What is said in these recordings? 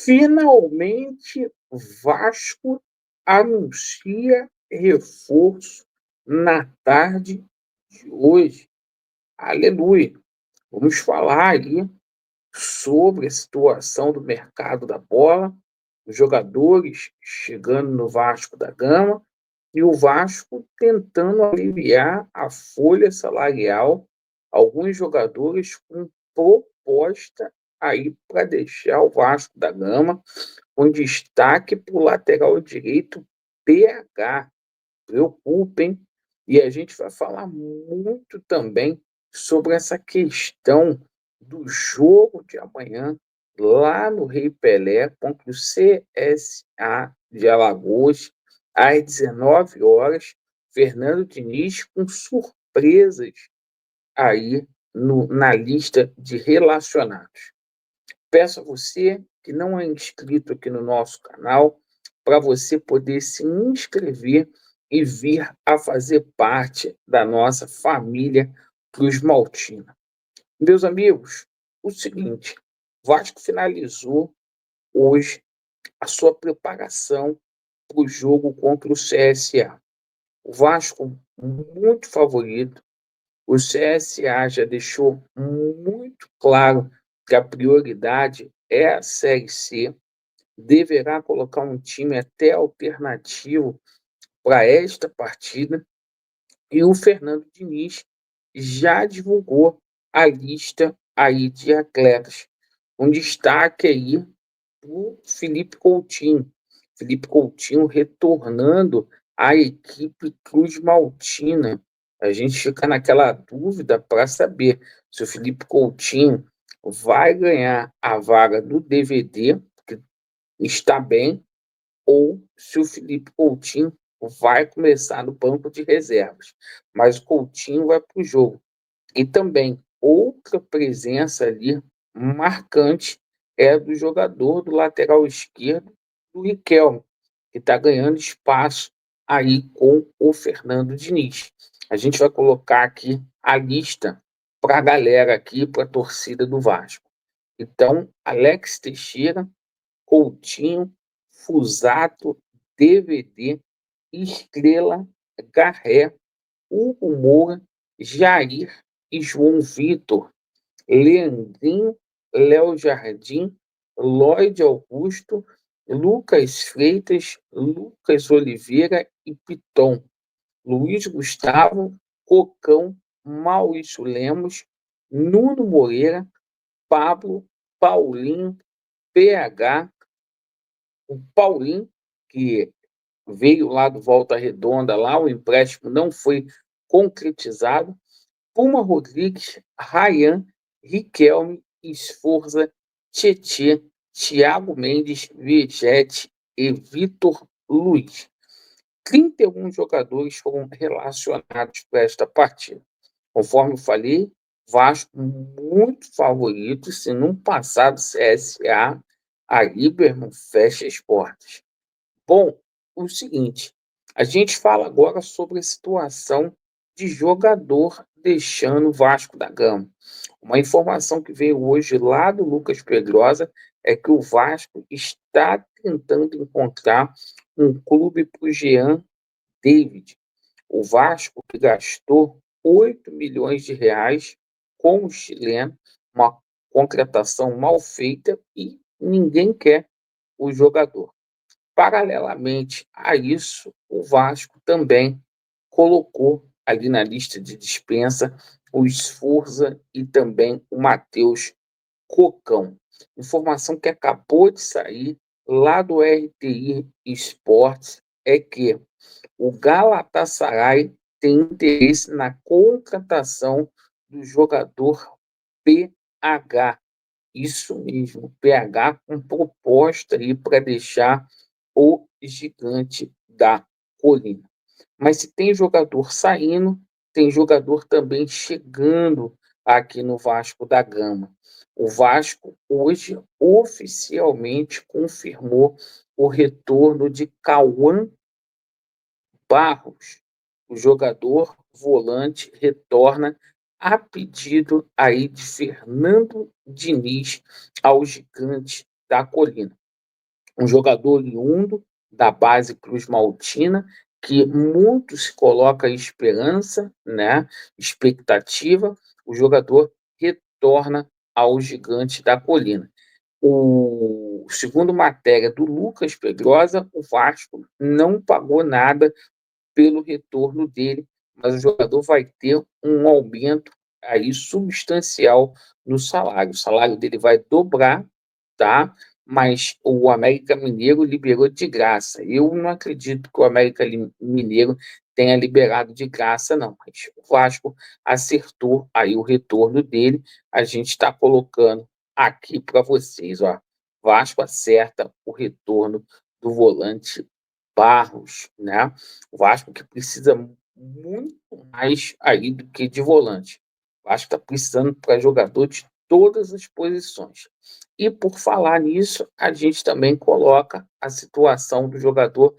Finalmente, Vasco anuncia reforço na tarde de hoje. Aleluia! Vamos falar aí sobre a situação do mercado da bola, os jogadores chegando no Vasco da Gama e o Vasco tentando aliviar a folha salarial, alguns jogadores com proposta aí para deixar o Vasco da Gama, com destaque para o lateral direito PH. Preocupem. E a gente vai falar muito também sobre essa questão do jogo de amanhã, lá no Rei Pelé, contra o CSA de Alagoas, às 19 horas. Fernando Diniz com surpresas aí na lista de relacionados. Peço a você que não é inscrito aqui no nosso canal, para você poder se inscrever e vir a fazer parte da nossa família Cruz Maltina. Meus amigos, o seguinte, Vasco finalizou hoje a sua preparação para o jogo contra o CSA. O Vasco muito favorito, o CSA já deixou muito claro que a prioridade é a Série C, deverá colocar um time até alternativo para esta partida, e o Fernando Diniz já divulgou a lista aí de atletas, com destaque aí o Felipe Coutinho. Felipe Coutinho retornando à equipe Cruz Maltina. A gente fica naquela dúvida para saber se o Felipe Coutinho vai ganhar a vaga do DVD, que está bem, ou se o Felipe Coutinho vai começar no banco de reservas. Mas o Coutinho vai para o jogo. E também outra presença ali marcante é do jogador do lateral esquerdo, do Riquelme, que está ganhando espaço aí com o Fernando Diniz. A gente vai colocar aqui a lista para a galera aqui, para a torcida do Vasco. Então, Alex Teixeira, Coutinho, Fusato, DVD, Estrela, Garré, Hugo Moura, Jair e João Vitor, Leandrinho, Léo Jardim, Lloyd Augusto, Lucas Freitas, Lucas Oliveira e Piton, Luiz Gustavo, Cocão, Maurício Lemos, Nuno Moreira, Pablo, Paulinho, PH, o Paulinho, que veio lá do Volta Redonda, lá o empréstimo não foi concretizado, Puma Rodrigues, Rayan, Riquelme, Esforza, Tietê, Thiago Mendes, Vegete e Vitor Luiz. 31 jogadores foram relacionados para esta partida. Conforme eu falei, Vasco muito favorito, se não passar do CSA, a Iberman fecha as portas. Bom, o seguinte, a gente fala agora sobre a situação de jogador deixando o Vasco da Gama. Uma informação que veio hoje lá do Lucas Pedrosa é que o Vasco está tentando encontrar um clube para o Jean David. O Vasco que gastou 8 milhões de reais com o chileno, uma contratação mal feita e ninguém quer o jogador. Paralelamente a isso, o Vasco também colocou ali na lista de dispensa o Sforza e também o Matheus Cocão. Informação que acabou de sair lá do RTI Esportes é que o Galatasaray tem interesse na contratação do jogador PH. Isso mesmo, PH com proposta aí para deixar o gigante da colina. Mas se tem jogador saindo, tem jogador também chegando aqui no Vasco da Gama. O Vasco hoje oficialmente confirmou o retorno de Cauã Barros. O jogador volante retorna a pedido aí de Fernando Diniz ao gigante da colina. um jogador oriundo da base Cruz Maltina, que muito se coloca esperança, né, expectativa, o jogador retorna ao Gigante da Colina. Segundo matéria do Lucas Pedrosa, o Vasco não pagou nada pelo retorno dele, mas o jogador vai ter um aumento aí substancial no salário. O salário dele vai dobrar, tá? Mas o América Mineiro liberou de graça. Eu não acredito que o América Mineiro tenha liberado de graça, não. Mas o Vasco acertou aí o retorno dele. A gente está colocando aqui para vocês, ó. Vasco acerta o retorno do volante Barros, né? O Vasco que precisa muito mais aí do que de volante. O Vasco está precisando para jogador de todas as posições. E por falar nisso, a gente também coloca a situação do jogador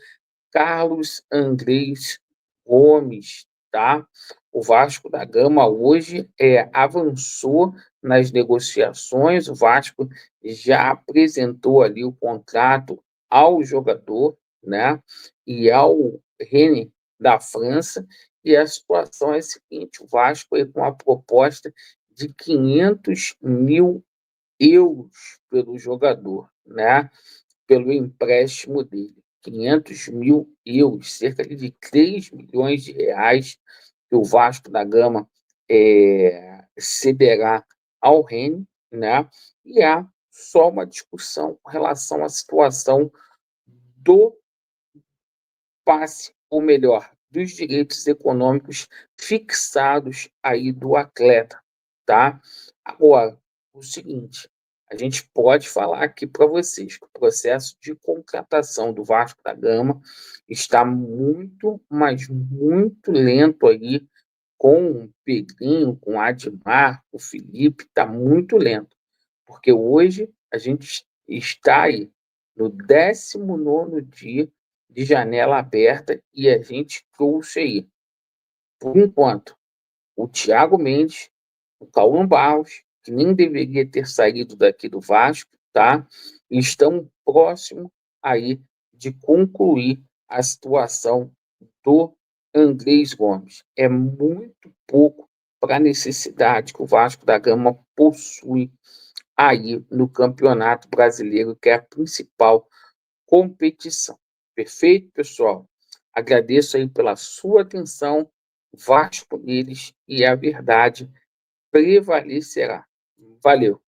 Carlos Andrés Gomes, tá? O Vasco da Gama hoje avançou nas negociações, o Vasco já apresentou ali o contrato ao jogador, né? E ao Rennes da França, e a situação é a seguinte: o Vasco com a proposta de 500 mil euros pelo jogador, né? Pelo empréstimo dele. 500 mil euros, cerca de 3 milhões de reais, que o Vasco da Gama cederá ao Rennes, né? E há só uma discussão com relação à situação do passe, ou melhor, dos direitos econômicos fixados aí do atleta, tá? Agora, o seguinte, a gente pode falar aqui para vocês que o processo de contratação do Vasco da Gama está muito, mas muito lento aí, com o Pedrinho, com o Admar, com o Felipe, está muito lento, porque hoje a gente está aí no 19º dia de janela aberta e a gente trouxe aí, por enquanto, o Thiago Mendes, o Cauã Barros, que nem deveria ter saído daqui do Vasco, tá? E estão próximos aí de concluir a situação do Andrés Gomes. É muito pouco para a necessidade que o Vasco da Gama possui aí no Campeonato Brasileiro, que é a principal competição. Perfeito, pessoal? Agradeço aí pela sua atenção. Vasco neles e a verdade prevalecerá. Valeu!